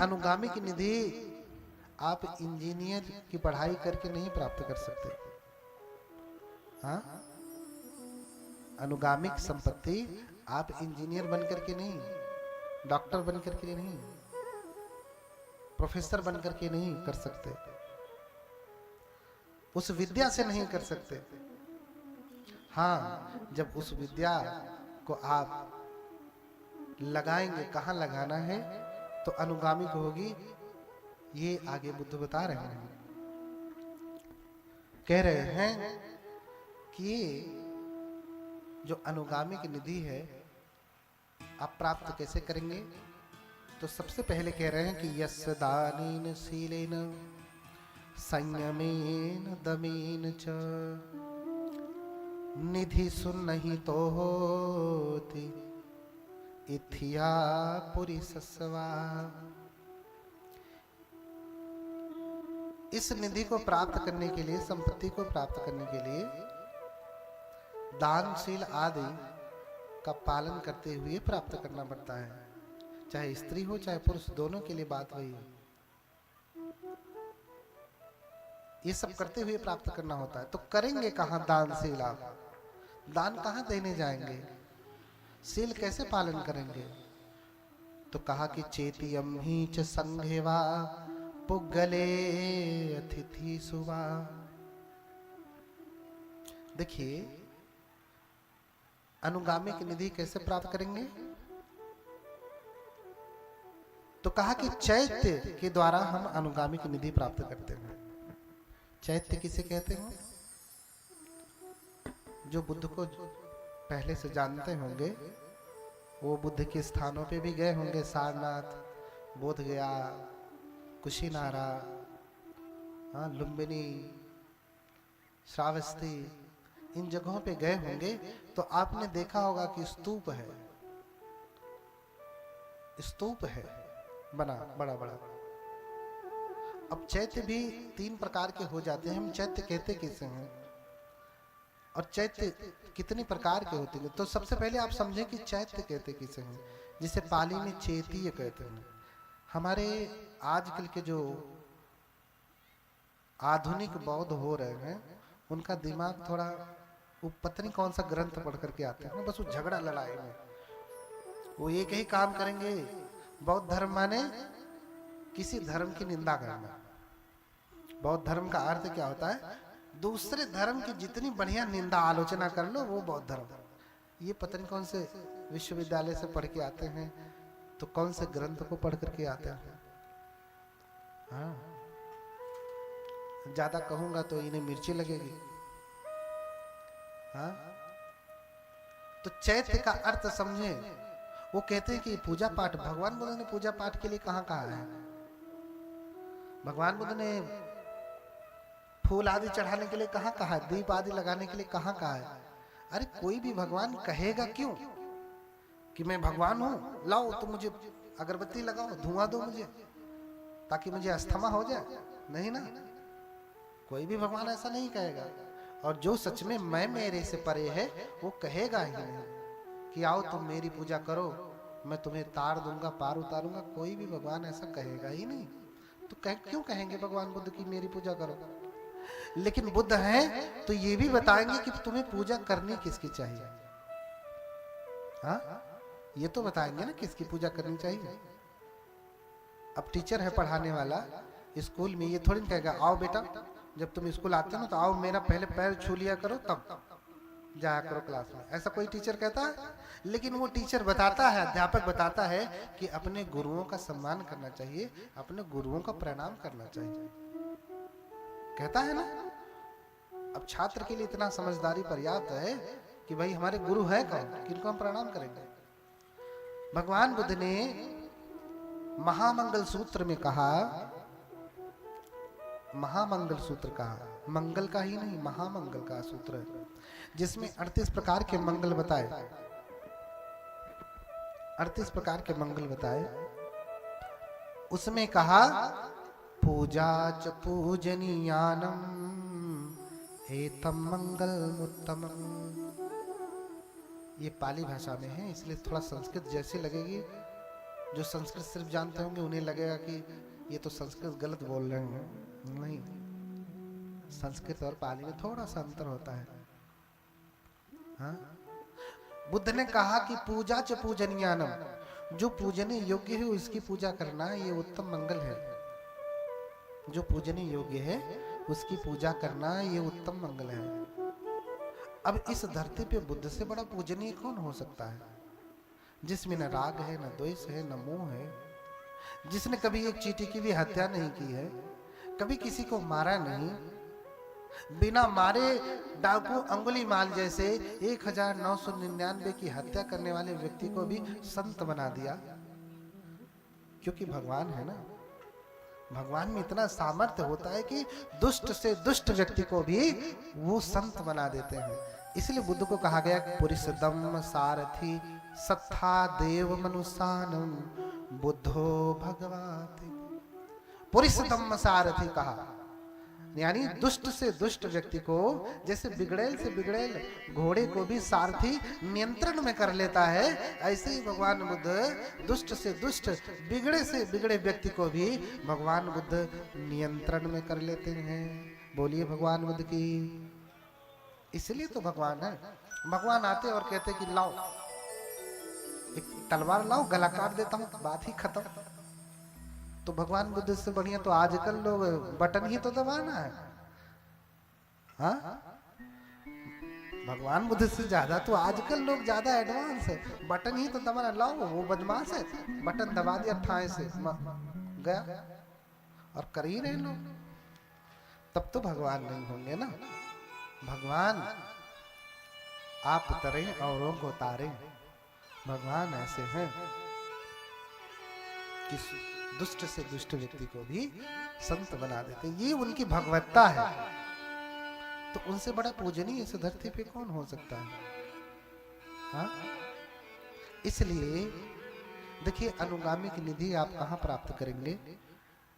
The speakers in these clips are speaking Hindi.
अनुगामी की निधि आप इंजीनियर की पढ़ाई करके नहीं प्राप्त कर सकते। हाँ, अनुगामिक संपत्ति आप इंजीनियर बन करके नहीं, डॉक्टर बन करके नहीं, प्रोफेसर बन करके नहीं कर सकते, उस विद्या से नहीं कर सकते। हाँ, जब उस विद्या को आप लगाएंगे, कहाँ लगाना है, तो अनुगामी को होगी। ये आगे बुद्ध बता रहे हैं, कह रहे हैं कि जो अनुगामी की निधि है आप प्राप्त कैसे करेंगे। तो सबसे पहले कह रहे हैं कि यस्य दानेन शीलेन संयमेन दमेन च निधि सुन्नहि तो होति इथिया पुरिसस्वा। इस निधि को प्राप्त करने के लिए, संपत्ति को प्राप्त करने के लिए दानशील आदि का पालन करते हुए प्राप्त करना पड़ता है। चाहे स्त्री हो चाहे पुरुष, दोनों के लिए बात वही है। ये सब करते हुए प्राप्त करना होता है। तो करेंगे कहाँ दानशील आप? दान कहाँ देने जाएंगे? शील कैसे पालन करेंगे? तो कहा कि चेतियम ही च संघेवा पुगले अतिथि सुवा। देखिए, अनुगामी की निधि कैसे प्राप्त करेंगे? तो कहा कि चैत्य के द्वारा हम अनुगामी की निधि प्राप्त करते हैं। चैत्य किसे कहते हैं? जो बुद्ध को पहले से जानते होंगे, वो बुद्ध के स्थानों पे भी गए होंगे, सारनाथ, बोधगया, कुशीनारा, लुम्बिनी, श्रावस्ती, इन जगहों पे गए होंगे तो आपने देखा होगा कि स्तूप है, स्तूप है बना बड़ा बड़ा। अब चैत्य भी 3 प्रकार के हो जाते हैं। हम चैत्य कहते किसे हैं और चैत्य कितने प्रकार के होते हैं? तो सबसे पहले आप समझें कि चैत्य कहते किसे हैं, जिसे पाली में चेतीय कहते हैं। हमारे आजकल के जो आधुनिक बौद्ध हो रहे हैं, उनका दिमाग थोड़ा, वो पता नहीं कौन सा ग्रंथ पढ़ करके आते हैं, बस वो झगड़ा लड़ाई में वो एक ही काम करेंगे। बौद्ध धर्म माने किसी धर्म की निंदा करना। बौद्ध धर्म का अर्थ क्या होता है? दूसरे धर्म की जितनी बढ़िया निंदा आलोचना कर लो, वो बौद्ध धर्म। ये पता नहीं कौन से विश्वविद्यालय से पढ़ के आते हैं, तो कौन से ग्रंथ को पढ़ करके आते हैं। हाँ, ज्यादा कहूंगा तो इन्हें मिर्ची लगेगी। हाँ, तो चैत्य का अर्थ समझे। वो कहते हैं कि पूजा पाठ, भगवान बुद्ध ने पूजा पाठ के लिए कहाँ कहा है? भगवान बुद्ध ने फूल आदि चढ़ाने के लिए कहाँ कहा है? दीप आदि लगाने के लिए कहाँ कहा है? अरे कोई भी भगवान कहेगा क्यों कि मैं भगवान हूं, लाओ तो मुझे अगरबत्ती लगाओ, धुआं दो मुझे, ताकि मुझे अस्थमा हो जाए? नहीं ना, कोई भी भगवान ऐसा नहीं कहेगा। और जो सच में मैं मेरे से परे है, वो कहेगा ही नहीं कि आओ तुम मेरी पूजा करो, मैं तुम्हें तार दूंगा, पार उतारूंगा। कोई भी भगवान ऐसा कहेगा ही नहीं। तो क्यों कहेंगे भगवान बुद्ध की मेरी पूजा करो? लेकिन बुद्ध हैं तो ये भी बताएंगे कि तुम्हें पूजा करनी किसकी चाहिए। हाँ, ये तो बताएंगे ना किसकी पूजा करनी चाहिए। अब टीचर है पढ़ाने वाला स्कूल में, ये थोड़ी ना कहेगा आओ बेटा, जब तुम स्कूल आते हो ना तो आओ मेरा पहले पैर छू लिया करो, तब जाया करो क्लास में। ऐसा कोई टीचर कहता है? लेकिन वो टीचर बताता है, अध्यापक बताता है कि अपने गुरुओं का सम्मान करना चाहिए, अपने गुरुओं का प्रणाम करना चाहिए, कहता है ना। अब छात्र के लिए इतना समझदारी पर्याप्त है कि भाई हमारे गुरु है कौन, किनको हम प्रणाम करेंगे। भगवान बुद्ध ने महामंगल सूत्र में कहा, महामंगल सूत्र कहा, मंगल का ही नहीं, महामंगल का सूत्र है, जिसमें 38 प्रकार के मंगल बताए, 38 प्रकार के मंगल बताए। उसमें कहा पूजा च पूजनीयानम एतम मंगलमुत्तमम। ये पाली भाषा में है, इसलिए थोड़ा संस्कृत जैसी लगेगी, जो संस्कृत सिर्फ जानते होंगे उन्हें लगेगा कि ये तो संस्कृत गलत बोल रहे हैं। नहीं, संस्कृत और पाली में थोड़ा सा अंतर होता है। हाँ? बुद्ध ने कहा कि पूजा च पूजनीयानम, जो पूजने योग्य है उसकी पूजा करना ये उत्तम मंगल है। जो पूजने योग्य है उसकी पूजा करना ये उत्तम मंगल है। अब इस धरती पे बुद्ध से बड़ा पूजनीय कौन हो सकता है, जिसमें न राग है, न द्वेष है, न मोह है, जिसने कभी एक चींटी की भी हत्या नहीं की है, कभी किसी को मारा नहीं, बिना मारे डाकू अंगुलीमाल जैसे 1999 की हत्या करने वाले व्यक्ति को भी संत बना दिया। क्योंकि भगवान है ना, भगवान में इतना सामर्थ्य होता है कि दुष्ट से दुष्ट व्यक्ति को भी वो संत बना देते हैं। इसलिए बुद्ध को कहा गया पुरुषदम सारथी सत्था देव मनुष्यानम बुद्धो भगवाति। पुरुषदम सारथी कहा, यानी दुष्ट से दुष्ट व्यक्ति को, जैसे बिगड़ेल से बिगड़ेल घोड़े को भी सारथी नियंत्रण में कर लेता है, ऐसे ही भगवान बुद्ध दुष्ट से दुष्ट, बिगड़े से बिगड़े व्यक्ति को भी भगवान बुद्ध नियंत्रण में कर लेते हैं। बोलिए भगवान बुद्ध की। इसलिए तो भगवान है। भगवान आते और कहते कि लाओ एक तलवार लाओ, गला काट देता हूं, बात ही खत्म। तो भगवान बुद्ध से बढ़िया तो आजकल लोग बटन ही तो दबाना है। हाँ, भगवान बुद्ध से ज्यादा तो आजकल लोग ज्यादा एडवांस है, बटन ही तो दबाना। लाओ, वो बदमाश है, बटन दबा दिया ठाए से गया, और कर ही रहे लोग। तब तो भगवान नहीं होंगे ना। भगवान आप उतरे औरों को तारे। भगवान ऐसे हैं कि दुष्ट से दुष्ट व्यक्ति को भी संत बना देते। ये उनकी भगवत्ता है। तो उनसे बड़ा पूजनीय इस धरती पे कौन हो सकता है? हाँ? इसलिए देखिए, अनुगामी की निधि आप कहाँ प्राप्त करेंगे?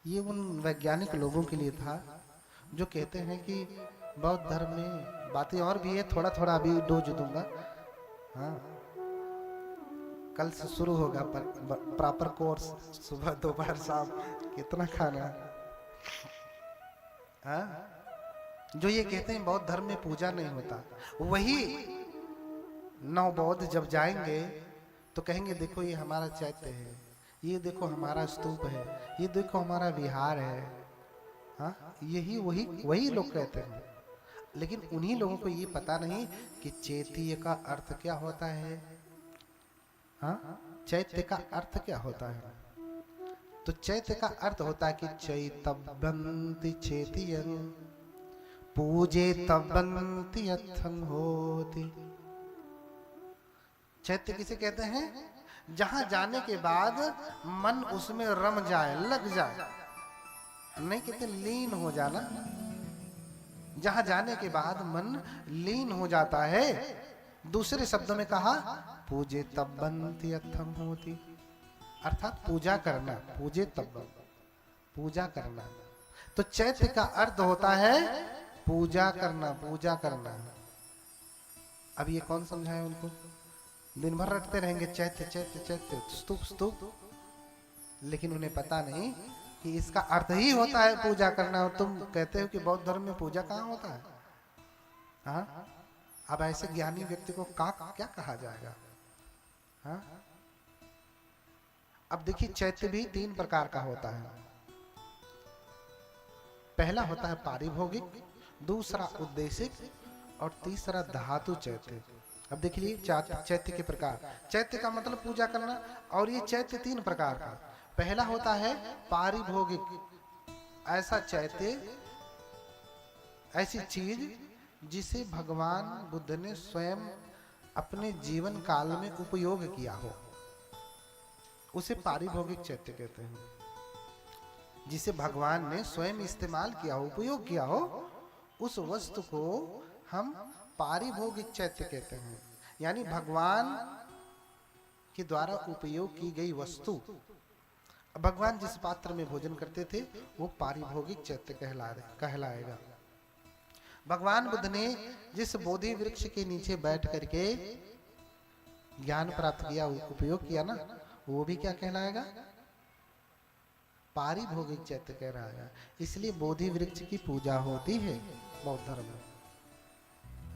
ये उन वैज्ञानिक लोगों के लिए था जो कहते हैं कि बौद्ध धर्म में बातें और भी है, थोड़ा थोड़ा अभी डोज दूंगा। हाँ, कल से शुरू होगा प्रॉपर कोर्स, सुबह दोपहर शाम कितना खाना। हाँ, जो ये कहते हैं बौद्ध धर्म में पूजा नहीं होता, वही नौ बौद्ध जब जाएंगे तो कहेंगे देखो ये हमारा चैत्य है, ये देखो हमारा स्तूप है, ये देखो हमारा विहार है। हाँ, यही वही लोग कहते हैं। लेकिन उन्हीं लोगों को ये पता नहीं कि चैत्य का अर्थ क्या होता है। हाँ, चैत्य का अर्थ क्या होता है? तो चैत्य का अर्थ होता है कि चैतव्यंति चेतियं पूजे तबंति अथं होति। चैत्य किसे कहते हैं? जहां जाने के बाद मन उसमें रम जाए, लग जाए, नहीं कहते लीन हो जाना। जहां जाने के बाद मन लीन हो जाता है। दूसरे शब्दों में कहा पूजे तबंति अथं होति, अर्थात पूजा करना, पूजे तब, पूजा करना। तो चैत्य का अर्थ होता है पूजा करना, पूजा करना। अब ये कौन समझाए उनको? दिन भर रटते रहेंगे चैत्य चैत्य चैत्य, स्तूप स्तूप, लेकिन उन्हें पता नहीं कि इसका अर्थ ही होता है पूजा करना। और तुम कहते हो कि बौद्ध धर्म में पूजा कहाँ होता है? हाँ, अब ऐसे ज्ञानी व्यक्ति को क्या कहा जाएगा? हाँ? अब देखिए, चैत्य भी 3 प्रकार का होता है। पहला होता है पारिभोगिक, दूसरा उद्देशिक, और तीसरा धातु चैत्य। अब देखिए चैत्य के प्रकार। चैत्य का मतलब पूजा करना, और ये चैत्य 3 प्रकार का। पहला होता है पारिभोगिक, ऐसा चैत्य, ऐसी चीज जिसे भगवान बुद्ध ने स्वयं अपने जीवन काल में उपयोग किया हो, उसे पारिभोगिक चैत्य कहते हैं। जिसे भगवान ने स्वयं इस्तेमाल किया हो, उपयोग किया हो, उस वस्तु को हम पारिभोगिक चैत्य कहते हैं। यानी भगवान के द्वारा उपयोग की गई वस्तु, भगवान जिस पात्र में भोजन करते थे वो पारिभोगिक चैत्य कहलाएगा। भगवान बुद्ध ने जिस बोधि वृक्ष के नीचे बैठ करके ज्ञान प्राप्त किया, उपयोग किया ना, वो भी क्या कहलाएगा? पारिभोगिक चैत्य कहलाएगा। इसलिए बोधि वृक्ष की पूजा होती है बौद्ध धर्म में।